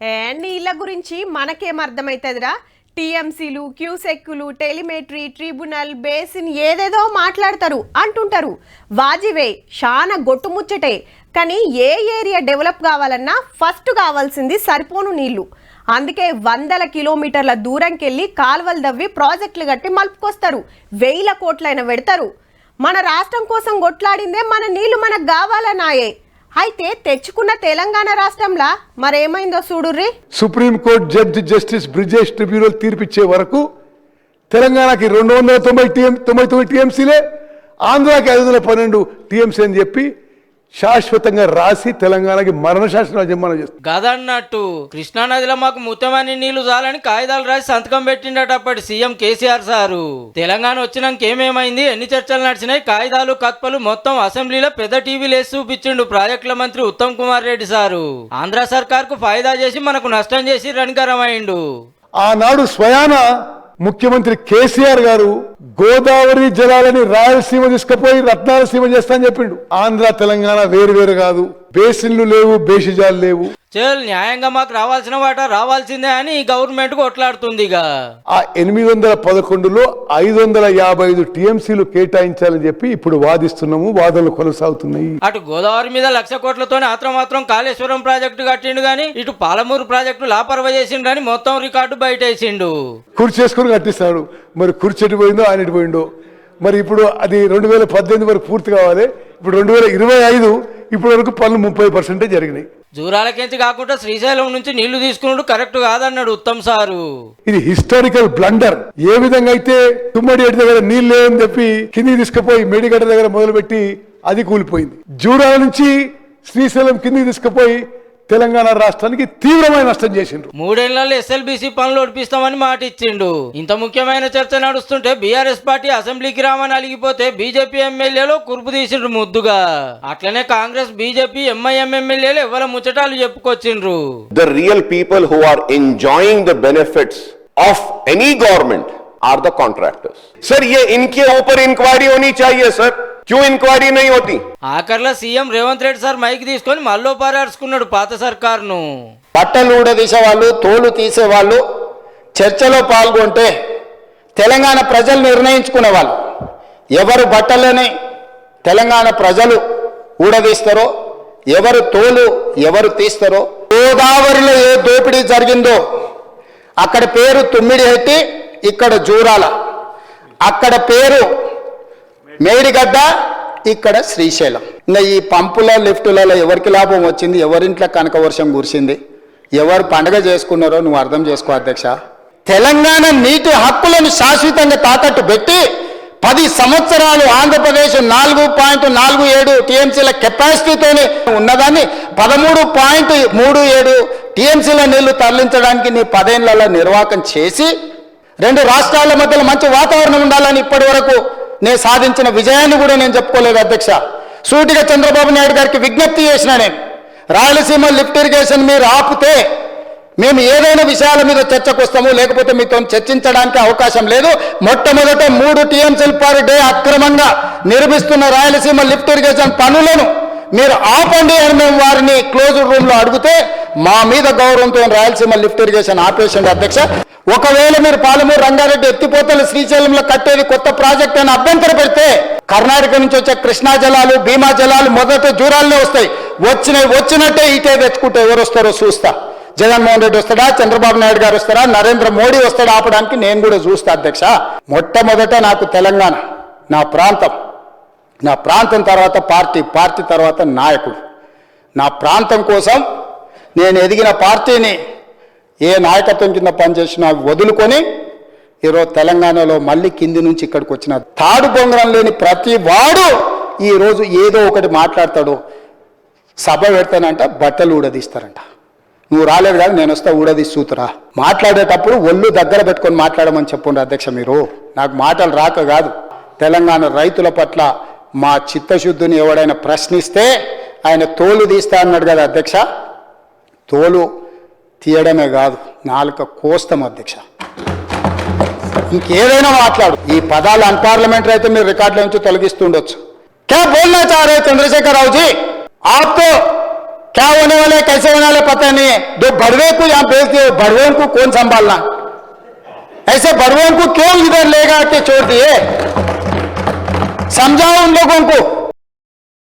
నీళ్ళ గురించి మనకేం అర్థమవుతుందిరా? టీఎంసీలు, క్యూసెక్కులు, టెలిమెట్రీ, ట్రిబ్యునల్, బేసిన్ ఏదేదో మాట్లాడతారు అంటుంటారు. వాజివే చాలా గొట్టుముచ్చటే. కానీ ఏ ఏరియా డెవలప్ కావాలన్నా ఫస్ట్ కావాల్సింది సరిపోను నీళ్లు. అందుకే 100 కిలోమీటర్ల దూరంకెళ్ళి కాల్వలు దవ్వి ప్రాజెక్టులు కట్టి మలుపుకొస్తారు. 1000 కోట్లైన పెడతారు. మన రాష్ట్రం కోసం కొట్లాడిందే మన నీళ్లు మనకు కావాలన్నాయే. అయితే తెచ్చుకున్న తెలంగాణ రాష్ట్రంలో మరేమైందో చూడుర్రి. Supreme court judge justice Brijesh tribunal తీర్పిచ్చే వరకు తెలంగాణకి 299 టీఎంసీలే, ఆంధ్రాకి 512 టీఎంసీ అని చెప్పి శాశ్వతంగా రాసి తెలంగాణకి మరణ శాసనాలు జన్మన చేస్తారు. గదన్నట్టు కృష్ణానదిలో మాకు ముత్తమని నీళ్లు చాలని కాగితాలు రాసి సంతకం పెట్టిండట అప్పటి సీఎం కేసీఆర్ సారు. తెలంగాణ వచ్చినాక ఏమేమైంది, ఎన్ని చర్చలు నడిచినాయి, కాగితాలు కత్పలు మొత్తం అసెంబ్లీలో పెద్ద టీవీలు వేసి చూపించిండు ప్రాజెక్టుల మంత్రి ఉత్తమ్ కుమార్ రెడ్డి సారు. ఆంధ్ర సర్కార్ కు ఫాయిదా చేసి మనకు నష్టం చేసి రణకరమైండు. ఆనాడు స్వయాన ముఖ్యమంత్రి కేసీఆర్ గారు గోదావరి జలాలని రాయలసీమ తీసుకుపోయి రత్నాలసీమ చేస్తా అని చెప్పిండు. ఆంధ్ర తెలంగాణ వేరు వేరు కాదు, బేసిన్లు లేవు, బేసిజాలు లేవు. చల్ న్యాయంగా మాకు రావాల్సిన వాటా రావాల్సిందే అని గవర్నమెంట్ కొట్లాడుతుంది. ఆ 811లో 555 టీఎంసీలు కేటాయించాలని చెప్పి ఇప్పుడు వాదిస్తున్నాము. వాదనలు కొనసాగుతున్నాయి. అటు గోదావరి మీద 1,00,000 కోట్లతోనే మాత్రం కాళేశ్వరం ప్రాజెక్టు కట్టిండు గాని ఇటు పాలమూరు ప్రాజెక్టు లాపర్వా చేసిండు అని మొత్తం రికార్డు బయటేసిండు. కుర్చేసుకుని కట్టిస్తాడు. మరి కుర్చెట్టు పోయిందో ఆయన ఎటు పోయిండో. మరి ఇప్పుడు అది 2018 వరకు పూర్తి కావాలి. ఇప్పుడు 2025 ఇప్పటి వరకు పనులు 30% జరిగినాయి. జూరాలకెంచి కాకుండా శ్రీశైలం నుంచి నీళ్లు తీసుకున్నాడు కరెక్ట్ కాదన్నాడు ఉత్తమ్ సారు. ఇది హిస్టారికల్ బ్లండర్. ఏ విధంగా అయితే తుమ్మడి దగ్గర నీళ్ళు లేవని చెప్పి కిందికి తీసుకుపోయి మేడిగడ్డ దగ్గర మొదలుపెట్టి అది కూలిపోయింది. జూరాల నుంచి శ్రీశైలం కిందికి తీసుకుపోయి తెలంగాణ రాష్ట్రానికి తీవ్రమైన నష్టం చేసిండ్రు. 3 ఏళ్లలో ఎస్ఎల్బీసీ పనులు ఒడిపిస్తామని మాట ఇచ్చిండు. ఇంత ముఖ్యమైన చర్చ నడుస్తుంటే బీఆర్ఎస్ పార్టీ అసెంబ్లీకి రామని అలిగిపోతే బీజేపీ ఎమ్మెల్యేలు కురుపు తీసిండ్రు ముద్దుగా. అట్లనే కాంగ్రెస్, బీజేపీ, ఎంఐఎం ఎమ్మెల్యేలు ఎవరి ముచ్చటాలు చెప్పుకొచ్చిండ్రు. The real people who are enjoying the benefits of any government are the contractors. Sir, ये इनके ऊपर इंक्वायरी होनी चाहिए सर. क्यों इंक्वायरी नहीं होती? ఆఖర్లో CM Revanth Reddy sir mic తీసుకొని మళ్ళీ పారాడుచుకున్నాడు పాత సర్కారును. బట్టలు ఊడదీసేవాళ్ళు, తోలు తీసేవాళ్ళు చర్చలో పాల్గొంటే తెలంగాణ ప్రజలు నిర్ణయించుకునే వాళ్ళు ఎవరు బట్టలని తెలంగాణ ప్రజలు ఊడదీస్తారో, ఎవరు తోలు ఎవరు తీస్తారో. గోదావరిలో ఏ దోపిడీ జరిగిందో అక్కడ పేరు తుమ్మిడిహెట్టి, ఇక్కడ జూరాల, అక్కడ పేరు మేడిగడ్డ, ఇక్కడ శ్రీశైలం. ఇంకా ఈ పంపుల లిఫ్టులలో ఎవరికి లాభం వచ్చింది, ఎవరింట్లో కనక వర్షం కురిసింది, ఎవరు పండగ చేసుకున్నారో నువ్వు అర్థం చేసుకో అధ్యక్ష. తెలంగాణ నీటి హక్కులను శాశ్వతంగా తాకట్టు పెట్టి 10 సంవత్సరాలు ఆంధ్రప్రదేశ్ 4.47 టీఎంసీల కెపాసిటీతోనే ఉన్నదాన్ని 13.37 టీఎంసీల నీళ్లు తరలించడానికి నీ 10 ఏళ్లలో నిర్వాహకం చేసి 2 రాష్ట్రాల మధ్యలో మంచి వాతావరణం ఉండాలని ఇప్పటి వరకు నేను సాధించిన విజయాన్ని కూడా నేను చెప్పుకోలేదు అధ్యక్ష. సూటిగా చంద్రబాబు నాయుడు గారికి విజ్ఞప్తి చేసిన నేను, రాయలసీమ లిఫ్ట్ ఇరిగేషన్ మీరు ఆపితే మేము ఏదైనా విషయాల మీద చర్చకు వస్తాము, లేకపోతే మీతో చర్చించడానికి అవకాశం లేదు. మొట్టమొదట 3 టీఎంసీలు పర్ డే అక్రమంగా నిర్మిస్తున్న రాయలసీమ లిఫ్ట్ ఇరిగేషన్ పనులను మీరు ఆపండి అని మేము వారిని క్లోజ్డ్ రూమ్ లో అడిగితే మా మీద గౌరవంతో రాయలసీమ లిఫ్ట్ ఇరిగేషన్ ఆపేసింది అధ్యక్ష. ఒకవేళ మీరు పాలమూరు, రంగారెడ్డి ఎత్తిపోతలు శ్రీశైలంలో కట్టేది కొత్త ప్రాజెక్ట్ అని అభ్యంతరం పెడితే కర్ణాటక నుంచి వచ్చే కృష్ణా జలాలు, భీమా జలాలు మొదట జూరాలనే వస్తాయి. వచ్చినట్టే ఇటే తెచ్చుకుంటే ఎవరు వస్తారో చూస్తా. జగన్మోహన్ రెడ్డి వస్తాడా, చంద్రబాబు నాయుడు గారు వస్తారా, నరేంద్ర మోడీ వస్తాడా ఆపడానికి నేను కూడా చూస్తా అధ్యక్ష. మొట్టమొదట నాకు తెలంగాణ నా ప్రాంతం, నా ప్రాంతం తర్వాత పార్టీ తర్వాత నాయకుడు. నా ప్రాంతం కోసం నేను ఎదిగిన పార్టీని ఏ నాయకత్వం కింద పనిచేసినా వదులుకొని ఈరోజు తెలంగాణలో మళ్ళీ కింది నుంచి ఇక్కడికి వచ్చిన తాడు బొంగరం లేని ప్రతి వాడు ఈరోజు ఏదో ఒకటి మాట్లాడతాడు. సభ పెడతానంట, బట్టలు ఊడదీస్తారంట. నువ్వు రాలేదు కాదు, నేను వస్తా ఊడదీసి చూతురా. మాట్లాడేటప్పుడు ఒళ్ళు దగ్గర పెట్టుకొని మాట్లాడమని చెప్పుండ్రు అధ్యక్ష. మీరు నాకు మాటలు రాక కాదు, తెలంగాణ రైతుల పట్ల మా చిత్తశుద్ధిని ఎవడైనా ప్రశ్నిస్తే ఆయన తోలు తీస్తా అన్నాడు కదా అధ్యక్ష. తోలు తీయడమే కాదు, నాలుక కోస్తాం అధ్యక్ష. ఇంకేదైనా మాట్లాడు. ఈ పదాలు అన్పార్లమెంటరీ అయితే మీరు రికార్డుల నుంచి తొలగిస్తుండొచ్చు. క్యా బోల్నా చాహ రహే చంద్రశేఖర్ రావు జీ? ఆప్తో क्या होने वाला है, कैसे होने वाला है पता नहीं है। दो बड़वे को यहाँ भेज दिए, बड़वों को कौन संभालना? ऐसे बड़वों को क्यों इधर लेगा के छोड़ दिए? समझाओ उन लोगों को।